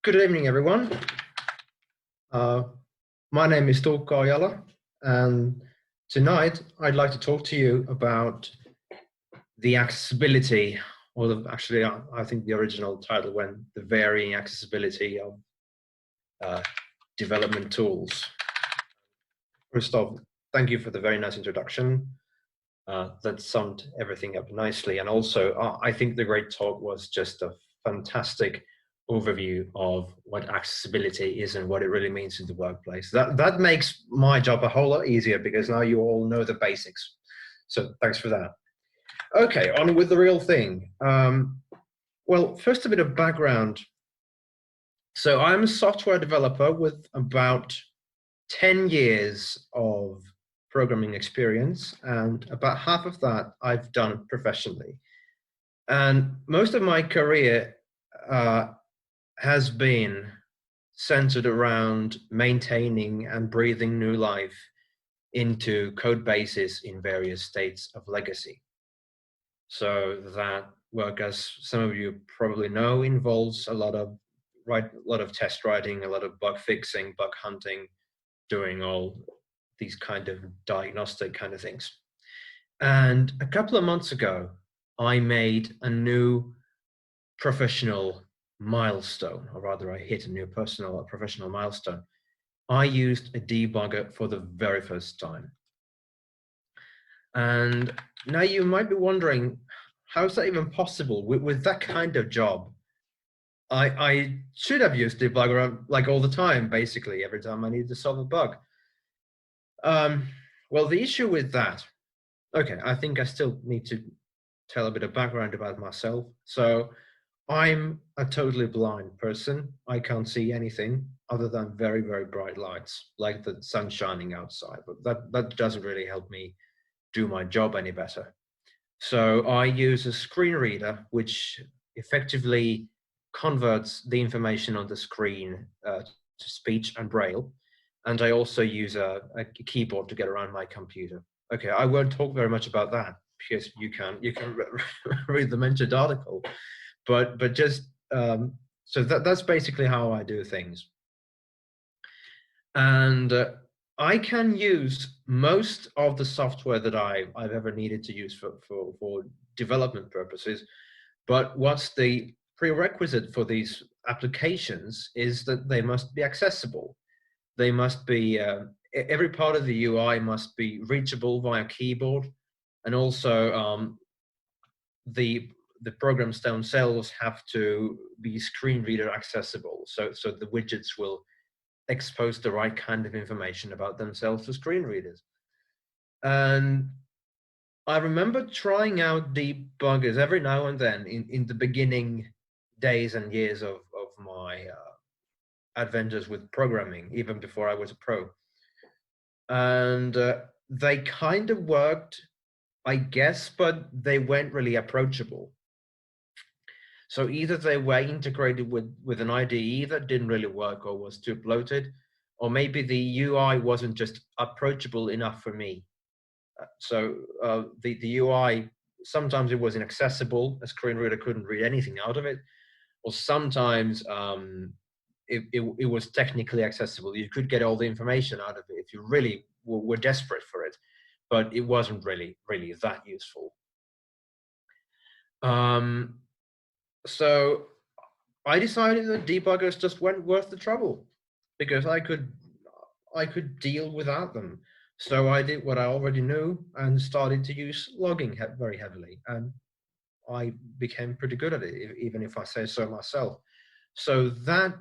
Good evening, everyone. My name is Tuukka Ojala, and tonight I'd like to talk to you about the accessibility, or actually, I think the original title went the varying accessibility of development tools. First off, thank you for the very nice introduction. That summed everything up nicely, and also I think the great talk was just a fantastic overview of what accessibility is and what it really means in the workplace. That makes my job a whole lot easier because now you all know the basics. So thanks for that. Okay, on with the real thing. Well, first a bit of background. So I'm a software developer with about 10 years of programming experience, and about half of that I've done professionally. And most of my career has been centered around maintaining and breathing new life into code bases in various states of legacy. So that work, as some of you probably know, involves a lot of test writing, a lot of bug fixing, bug hunting, doing all these kind of diagnostic kind of things. And a couple of months ago, I made a new professional milestone, or rather I hit a new professional milestone. I used a debugger for the very first time. And now you might be wondering, how is that even possible with that kind of job? I should have used debugger like all the time, basically, every time I needed to solve a bug. Well, the issue with that, okay, I think I still need to tell a bit of background about myself. So I'm a totally blind person. I can't see anything other than very, very bright lights, like the sun shining outside, but that doesn't really help me do my job any better. So I use a screen reader, which effectively converts the information on the screen to speech and braille. And I also use a keyboard to get around my computer. Okay, I won't talk very much about that because you can read the mentioned article, but just so that's basically how I do things. And I can use most of the software that I've ever needed to use for development purposes, but what's the prerequisite for these applications is that they must be accessible. They must be, every part of the UI must be reachable via keyboard, and also the programs themselves have to be screen reader accessible. So the widgets will expose the right kind of information about themselves to screen readers. And I remember trying out debuggers every now and then in the beginning days and years of my adventures with programming, even before I was a pro. And they kind of worked, I guess, but they weren't really approachable. So either they were integrated with an IDE that didn't really work or was too bloated, or maybe the UI wasn't just approachable enough for me. So the UI, sometimes it was inaccessible, a screen reader couldn't read anything out of it, or sometimes it was technically accessible. You could get all the information out of it if you really were desperate for it, but it wasn't really that useful. So I decided that debuggers just weren't worth the trouble because I could deal without them. So I did what I already knew and started to use logging very heavily, and I became pretty good at it, even if I say so myself. So that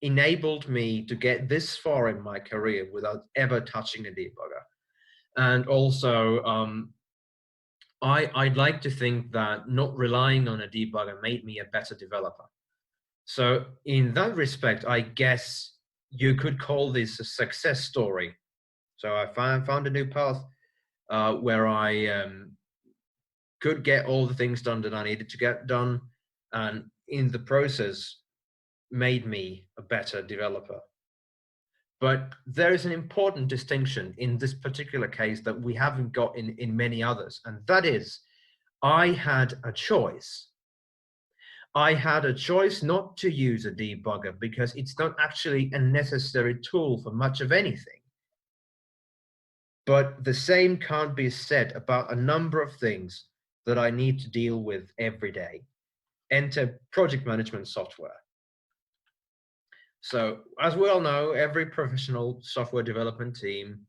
enabled me to get this far in my career without ever touching a debugger. And also, I'd like to think that not relying on a debugger made me a better developer. So in that respect, I guess you could call this a success story. So I found a new path where I could get all the things done that I needed to get done, and in the process made me a better developer. But there is an important distinction in this particular case that we haven't got in many others, and that is I had a choice. I had a choice not to use a debugger because it's not actually a necessary tool for much of anything. But the same can't be said about a number of things that I need to deal with every day. Enter project management software. So, as we all know, every professional software development team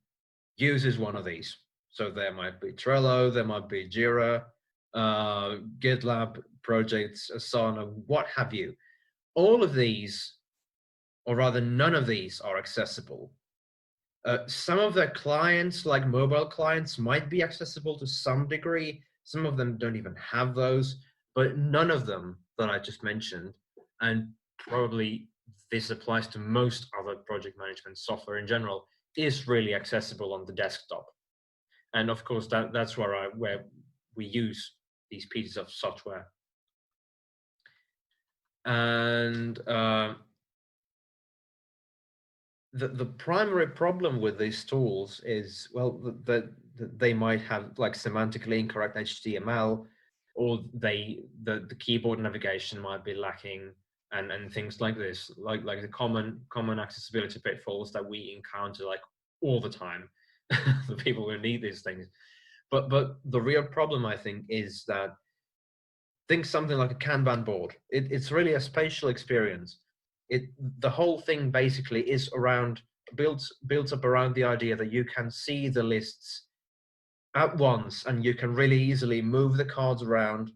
uses one of these. So there might be Trello, there might be Jira, GitLab projects, Asana, what have you. All of these, or rather none of these, are accessible. Some of their clients, like mobile clients, might be accessible to some degree. Some of them don't even have those, but none of them that I just mentioned, and probably this applies to most other project management software in general, is really accessible on the desktop. And of course, that's where we use these pieces of software. And the primary problem with these tools is, well, that they might have like semantically incorrect HTML, or the keyboard navigation might be lacking, and things like this, like the common accessibility pitfalls that we encounter like all the time, the people who need these things. But the real problem, I think, is that think something like a Kanban board. It's really a spatial experience. The whole thing basically is around builds up around the idea that you can see the lists at once, and you can really easily move the cards around,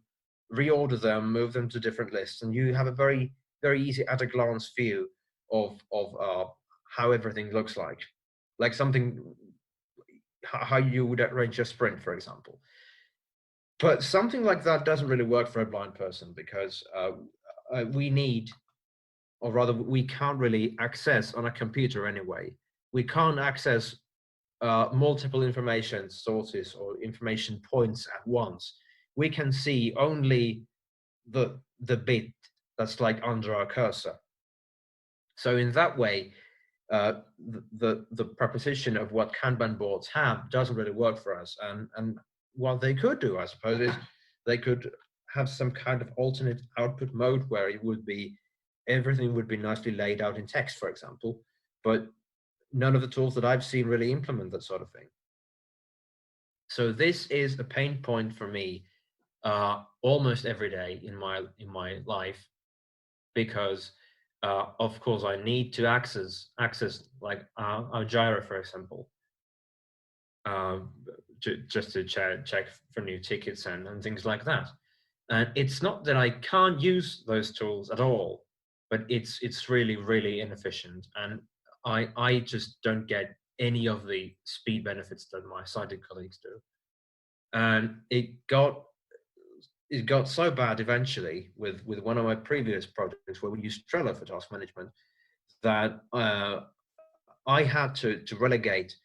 reorder them, move them to different lists, and you have a very easy at a glance view of how everything looks like something how you would arrange your sprint, for example. But something like that doesn't really work for a blind person because we need, or rather, we can't really access on a computer anyway. We can't access multiple information sources or information points at once. We can see only the bit that's like under our cursor. So in that way, the proposition of what Kanban boards have doesn't really work for us. And what they could do, I suppose, is they could have some kind of alternate output mode where it would be everything would be nicely laid out in text, for example. But none of the tools that I've seen really implement that sort of thing. So this is a pain point for me almost every day in my life, because of course I need to access like our Jira, for example, just to check for new tickets and things like that. And it's not that I can't use those tools at all, but it's really inefficient, and I just don't get any of the speed benefits that my sighted colleagues do. And it got so bad eventually with one of my previous projects where we used Trello for task management that I had to relegate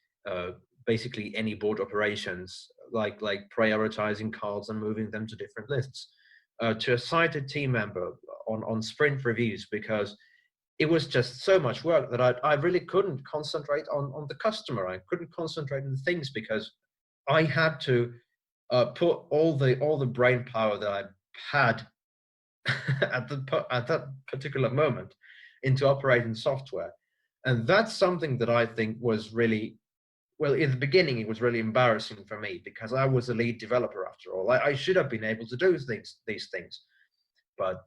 basically any board operations like prioritizing cards and moving them to different lists to a sighted team member on sprint reviews, because it was just so much work that I really couldn't concentrate on the customer. I couldn't concentrate on the things because I had to put all the brain power that I had at that particular moment into operating software. And that's something that I think was really, well, in the beginning, it was really embarrassing for me because I was a lead developer after all. I should have been able to do these things, but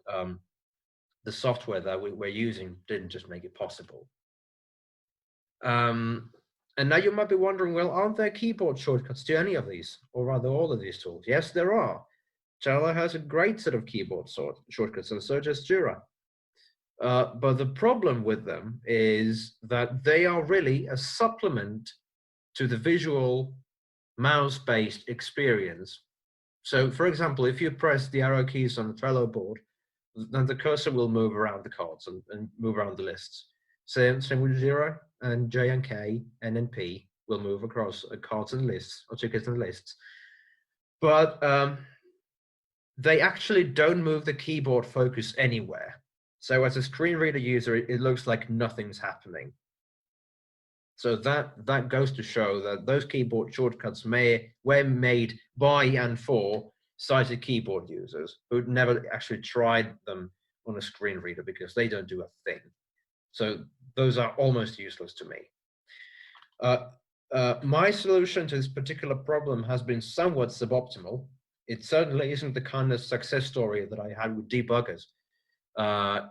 the software that we were using didn't just make it possible. And now you might be wondering, well, aren't there keyboard shortcuts to any of these, or rather all of these tools? Yes, there are. Jira has a great set of keyboard shortcuts, and so does Jira. But the problem with them is that they are really a supplement to the visual mouse-based experience. So, for example, if you press the arrow keys on the Trello board, then the cursor will move around the cards and move around the lists. Same with Jira, and J and K, N and P will move across cards and lists, or tickets and lists. But they actually don't move the keyboard focus anywhere. So as a screen reader user, it looks like nothing's happening. So that goes to show that those keyboard shortcuts were made by and for sighted keyboard users who'd never actually tried them on a screen reader because they don't do a thing. So those are almost useless to me. My solution to this particular problem has been somewhat suboptimal. It certainly isn't the kind of success story that I had with debuggers. I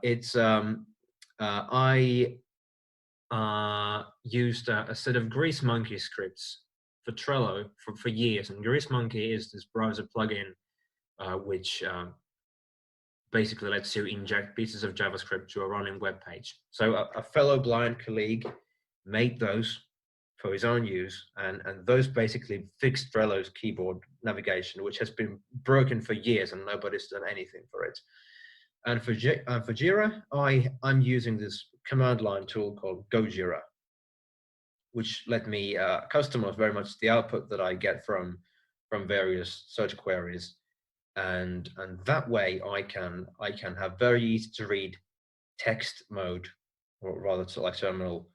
used a set of Grease Monkey scripts for Trello for years, and Grease Monkey is this browser plugin which basically lets you inject pieces of JavaScript to a running web page. So a fellow blind colleague made those for his own use, and those basically fixed Trello's keyboard navigation, which has been broken for years and nobody's done anything for it. And for Jira, I'm using this command line tool called Gojira, which let me customize very much the output that I get from various search queries, and that way I can have very easy to read text mode, or rather like terminal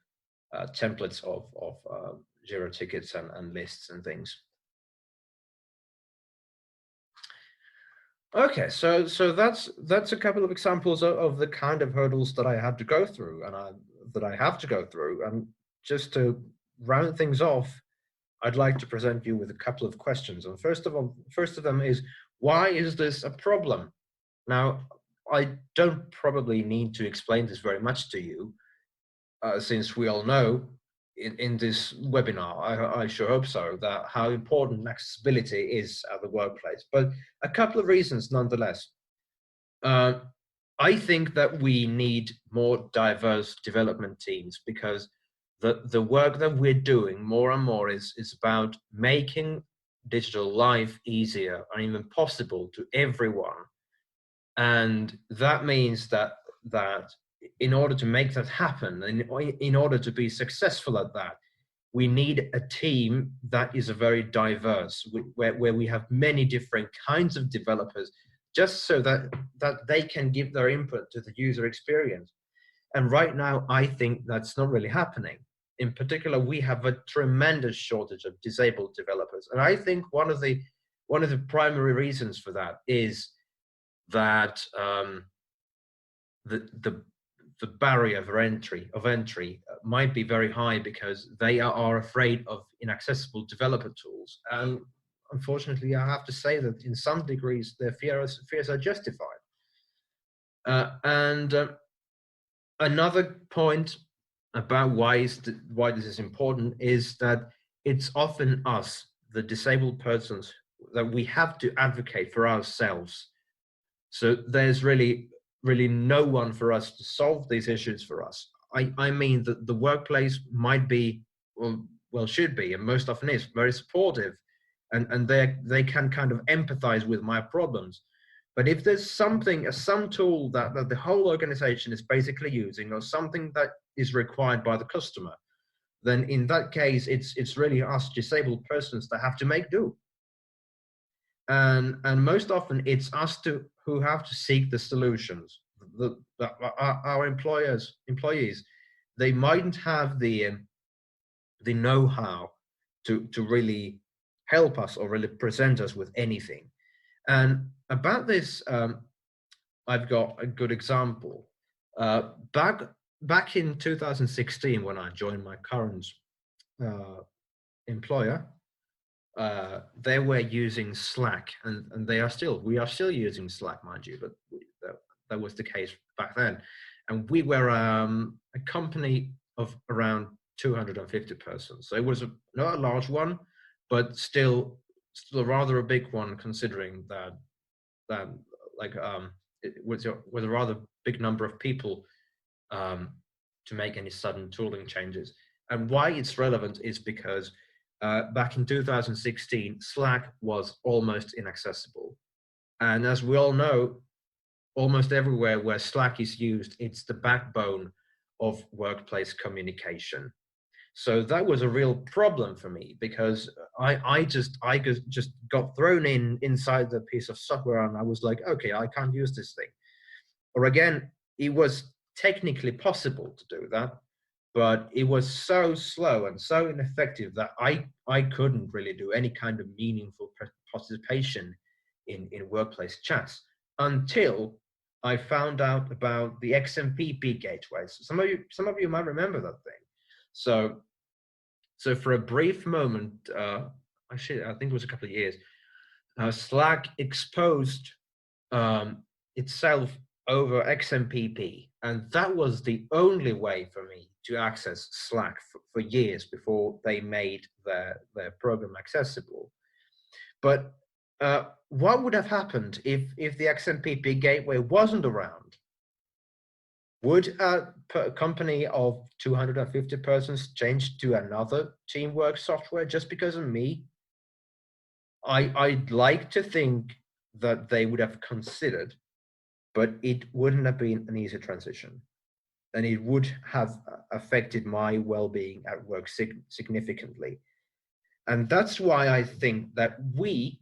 templates of Jira tickets and lists and things. Okay, so that's a couple of examples of the kind of hurdles that I had to go through, and that I have to go through. And just to round things off, I'd like to present you with a couple of questions. And first of them is, why is this a problem? Now, I don't probably need to explain this very much to you, since we all know in this webinar, I sure hope so, that how important accessibility is at the workplace. But a couple of reasons nonetheless. I think that we need more diverse development teams, because the work that we're doing more and more is about making digital life easier and even possible to everyone. And that means that in order to make that happen, and in order to be successful at that, we need a team that is very diverse, where we have many different kinds of developers, just so that they can give their input to the user experience. And right now, I think that's not really happening. In particular, we have a tremendous shortage of disabled developers. And I think one of the primary reasons for that is that the barrier of entry might be very high, because they are afraid of inaccessible developer tools. And unfortunately, I have to say that in some degrees, their fears are justified. Another point about why this is important is that it's often us, the disabled persons, that we have to advocate for ourselves. So there's really no one for us to solve these issues for us. I mean that the workplace might be, well, should be, and most often is, very supportive, and they can kind of empathize with my problems. But if there's some tool that the whole organization is basically using, or something that is required by the customer, then in that case, it's really us disabled persons that have to make do. And most often it's us who have to seek the solutions. Our employees, they mightn't have the know-how to really help us or really present us with anything. And about this, I've got a good example. Back in 2016, when I joined my current employer, they were using Slack, and we are still using Slack, mind you, but that was the case back then. And we were a company of around 250 persons. So it was not a large one, but still rather a big one, considering that it was a rather big number of people to make any sudden tooling changes. And why it's relevant is because back in 2016, Slack was almost inaccessible. And as we all know, almost everywhere where Slack is used, it's the backbone of workplace communication. So that was a real problem for me, because I just got thrown inside the piece of software, and I was like, okay, I can't use this thing. Or again, it was technically possible to do that, but it was so slow and so ineffective that I couldn't really do any kind of meaningful participation in workplace chats until I found out about the XMPP gateways. Some of you might remember that thing. So for a brief moment, actually, I think it was a couple of years, Slack exposed itself over XMPP, and that was the only way for me to access Slack for years before they made their program accessible. But what would have happened if the XMPP gateway wasn't around? Would a company of 250 persons change to another teamwork software just because of me? I'd like to think that they would have considered, but it wouldn't have been an easy transition. And it would have affected my well-being at work significantly. And that's why I think that we,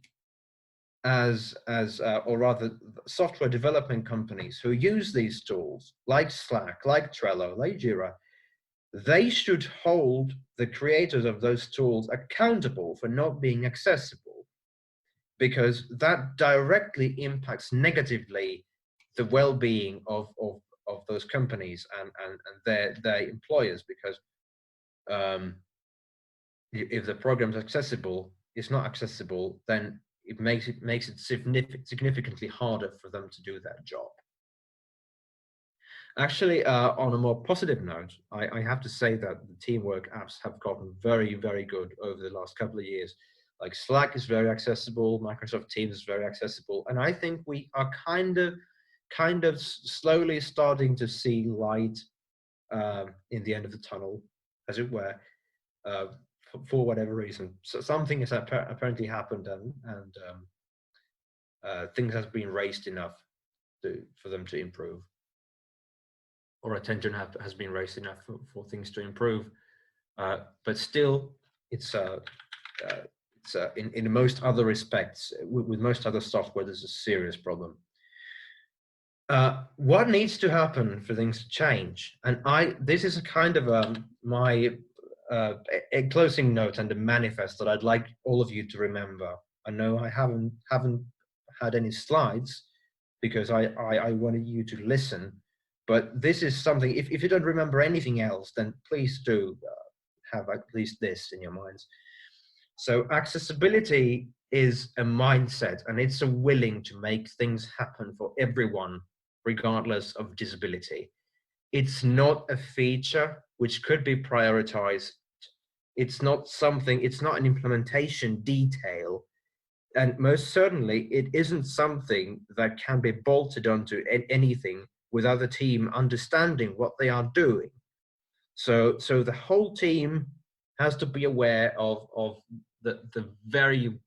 or rather software development companies who use these tools, like Slack, like Trello, like Jira, they should hold the creators of those tools accountable for not being accessible, because that directly impacts negatively the well-being of those companies and their employers, because if the program's accessible, it's not accessible, then it makes it significantly harder for them to do that job. Actually, on a more positive note, I have to say that the teamwork apps have gotten very, very good over the last couple of years. Like Slack is very accessible, Microsoft Teams is very accessible, and I think we are kind of slowly starting to see light in the end of the tunnel, as it were, for whatever reason. So something has apparently happened, and things have been raised enough for them to improve, or attention has been raised enough for things to improve. But still, it's in most other respects, with most other software, there's a serious problem. What needs to happen for things to change? And this is a kind of my a closing note and a manifest that I'd like all of you to remember. I know I haven't had any slides because I wanted you to listen, but this is something, if you don't remember anything else, then please do have at least this in your minds. So accessibility is a mindset, and it's a willing to make things happen for everyone, regardless of disability. It's not a feature which could be prioritized. It's not an implementation detail. And most certainly, it isn't something that can be bolted onto anything without the team understanding what they are doing. So the whole team has to be aware of the very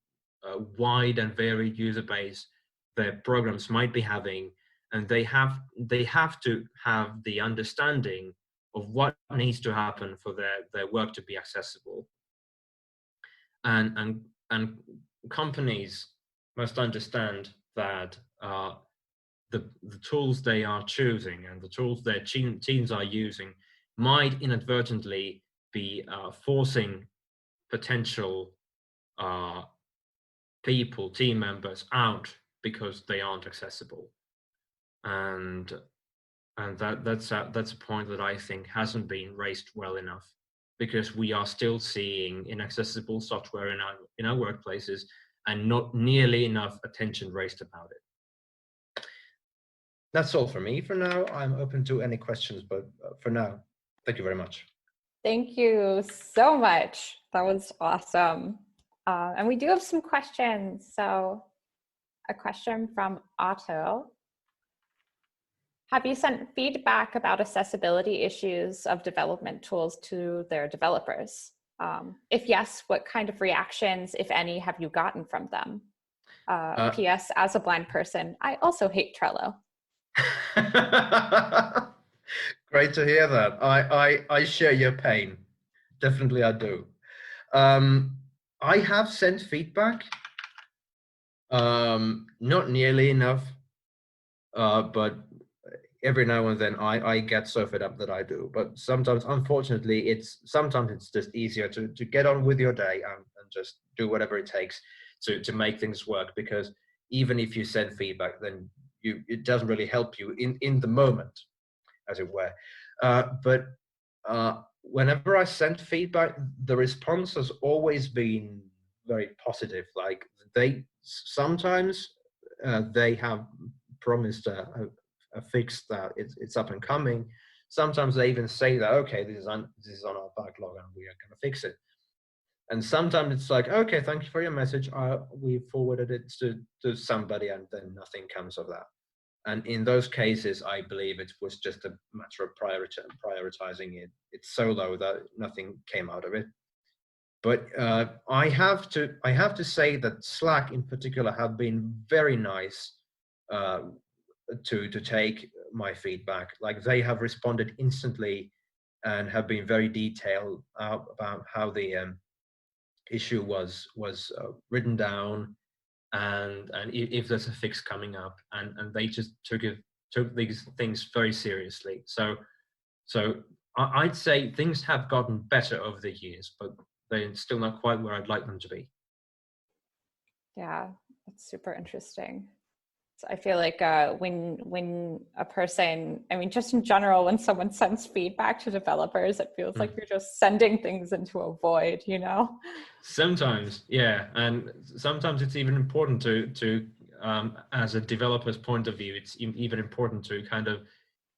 wide and varied user base that programs might be having, and they have to have the understanding of what needs to happen for their work to be accessible. And companies must understand that the tools they are choosing and the tools their teams are using might inadvertently be forcing potential team members out because they aren't accessible. And that's a point that I think hasn't been raised well enough, because we are still seeing inaccessible software in our workplaces and not nearly enough attention raised about it. That's all for me for now. I'm open to any questions, but for now, thank you very much. Thank you so much. That was awesome. And we do have some questions. So a question from Otto. Have you sent feedback about accessibility issues of development tools to their developers? If yes, what kind of reactions, if any, have you gotten from them? P.S. As a blind person, I also hate Trello. Great to hear that. I share your pain. Definitely I do. I have sent feedback, not nearly enough, but every now and then I get so fed up that I do. But sometimes, unfortunately, it's just easier to get on with your day and just do whatever it takes to make things work, because even if you send feedback, then it doesn't really help you in the moment, as it were. But whenever I sent feedback, the response has always been very positive. Like they sometimes they have promised a fix that it's up and coming. Sometimes they even say that, okay, this is on our backlog and we are going to fix it. And sometimes it's like, okay, thank you for your message. We forwarded it to somebody, and then nothing comes of that. And in those cases, I believe it was just a matter of prioritizing it. It's so low that nothing came out of it. But I have to say that Slack in particular have been very nice to take my feedback. Like they have responded instantly and have been very detailed about how the issue was written down, and if there's a fix coming up, and they just took these things very seriously. So I'd say things have gotten better over the years, but they're still not quite where I'd like them to be. Yeah, that's super interesting. So I feel like when a person, I mean, just in general, when someone sends feedback to developers, it feels like you're just sending things into a void, you know? Sometimes, yeah, and sometimes it's even important to as a developer's point of view, it's even important to kind of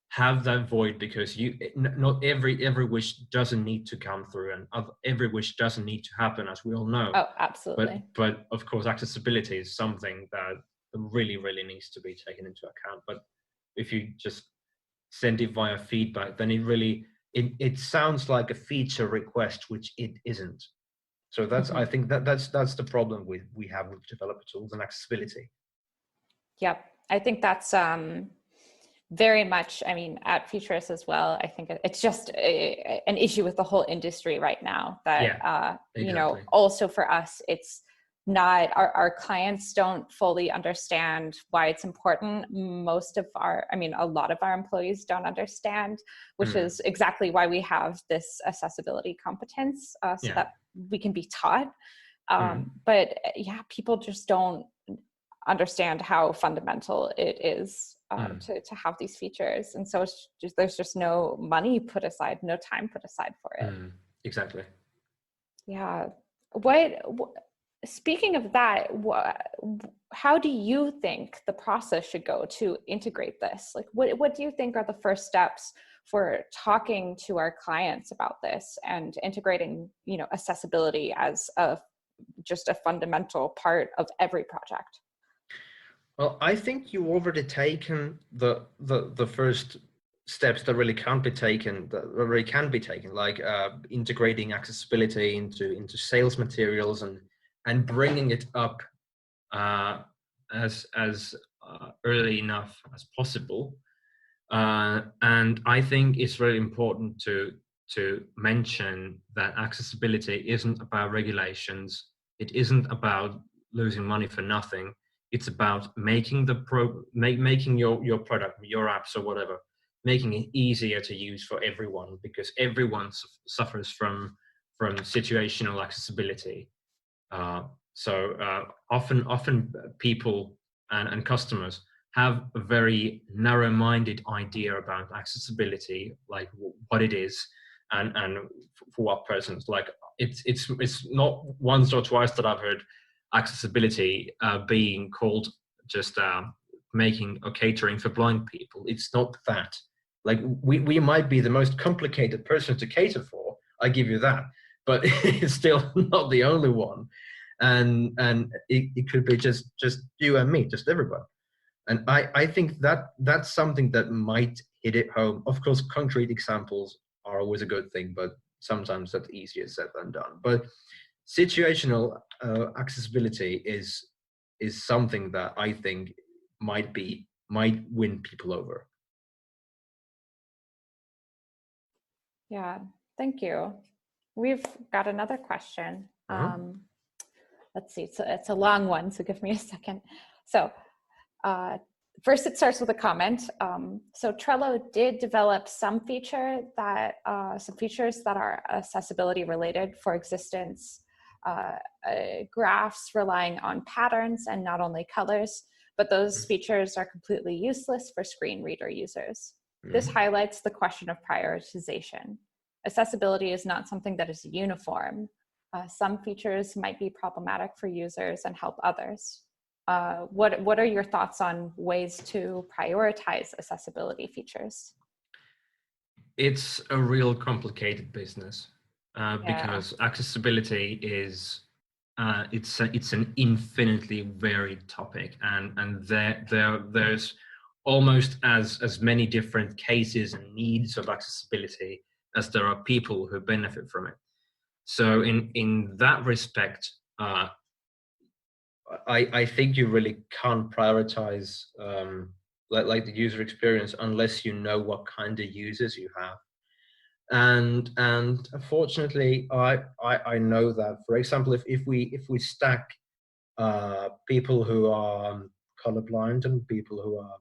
have that void, because not every wish doesn't need to come through, and every wish doesn't need to happen, as we all know. Oh, absolutely. But of course, accessibility is something that really needs to be taken into account. But if you just send it via feedback, then it sounds like a feature request, which it isn't. So that's I think that's the problem we have with developer tools and accessibility. Yep, I think that's very much, I mean, at Futurice as well, I think it's just an issue with the whole industry right now that, exactly. you know, also for us, it's not, our clients don't fully understand why it's important. Most of a lot of our employees don't understand, which is exactly why we have this accessibility competence, so that we can be taught. But yeah, people just don't understand how fundamental it is to have these features, and so it's just, there's just no money put aside, no time put aside for it. Exactly. Yeah. Speaking of that, how do you think the process should go to integrate this? Like, what do you think are the first steps for talking to our clients about this and integrating, you know, accessibility as just a fundamental part of every project? Well, I think you already taken the first steps that really can be taken, like integrating accessibility into sales materials and bringing it up as early enough as possible. And I think it's really important to mention that accessibility isn't about regulations. It isn't about losing money for nothing. It's about making making your product, your apps or whatever, making it easier to use for everyone, because everyone suffers from situational accessibility. So often people and customers have a very narrow-minded idea about accessibility, like what it is and for what persons. Like it's not once or twice that I've heard accessibility being called just making or catering for blind people. It's not that. Like we might be the most complicated person to cater for, I give you that, but it's still not the only one. And it could be just you and me, just everyone. And I think that's something that might hit it home. Of course, concrete examples are always a good thing, but sometimes that's easier said than done. But situational accessibility is something that I think might win people over. Yeah, thank you. We've got another question. Let's see, it's a long one, so give me a second. So first it starts with a comment. So Trello did develop some features that are accessibility related for existence graphs relying on patterns and not only colors, but those features are completely useless for screen reader users. This highlights the question of prioritization. Accessibility is not something that is uniform. Some features might be problematic for users and help others. What are your thoughts on ways to prioritize accessibility features? It's a real complicated business because accessibility is it's an infinitely varied topic, and there's almost as many different cases and needs of accessibility as there are people who benefit from it. So in that respect, I think you really can't prioritize like the user experience unless you know what kind of users you have. And unfortunately, I know that, for example, if we stack people who are colorblind and people who are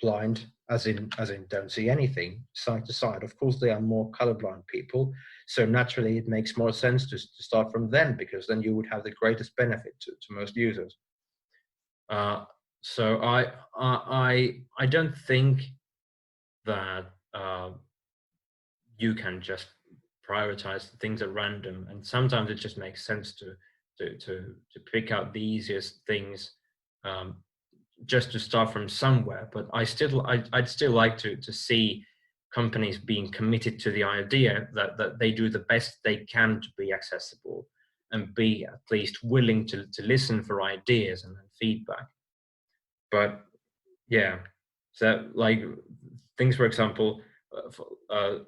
blind, as in don't see anything, side to side, of course they are more colorblind people. So naturally, it makes more sense to start from them, because then you would have the greatest benefit to most users. So I don't think that you can just prioritize things at random, and sometimes it just makes sense to pick out the easiest things, just to start from somewhere. But I'd still like to see companies being committed to the idea that they do the best they can to be accessible, and be at least willing to listen for ideas and feedback. But yeah, so like things, for example,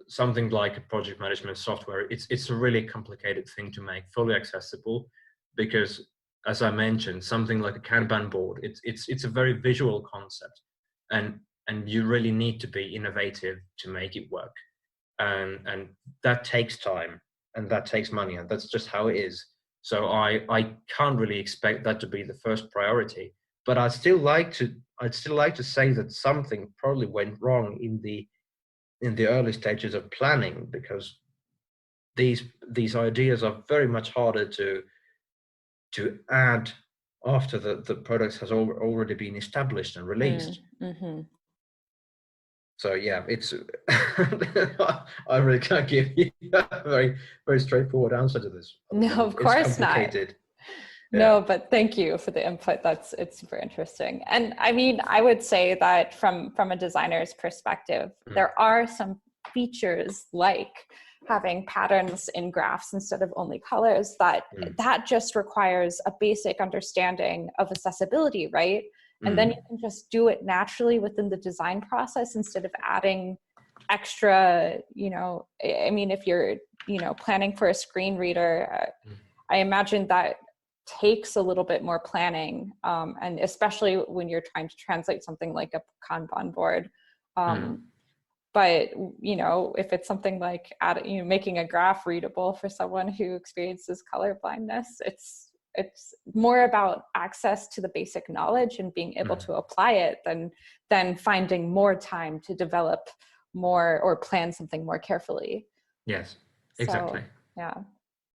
something like a project management software, it's a really complicated thing to make fully accessible, because, as I mentioned, something like a Kanban board, it's a very visual concept, and you really need to be innovative to make it work, and that takes time, and that takes money, and that's just how it is. So I can't really expect that to be the first priority, but I'd still like to say that something probably went wrong in the early stages of planning, because these ideas are very much harder to add after the product has already been established and released. So yeah, it's I really can't give you a very straightforward answer to this. No, of course not. No, but thank you for the input. It's super interesting. And I mean, I would say that from a designer's perspective, there are some features like having patterns in graphs instead of only colors that just requires a basic understanding of accessibility, right? And then you can just do it naturally within the design process instead of adding extra, I mean, if you're, planning for a screen reader, I imagine that takes a little bit more planning, and especially when you're trying to translate something like a Kanban board. But if it's something like making a graph readable for someone who experiences color blindness, it's more about access to the basic knowledge and being able to apply it than finding more time to develop more or plan something more carefully. Yes, exactly. So, yeah.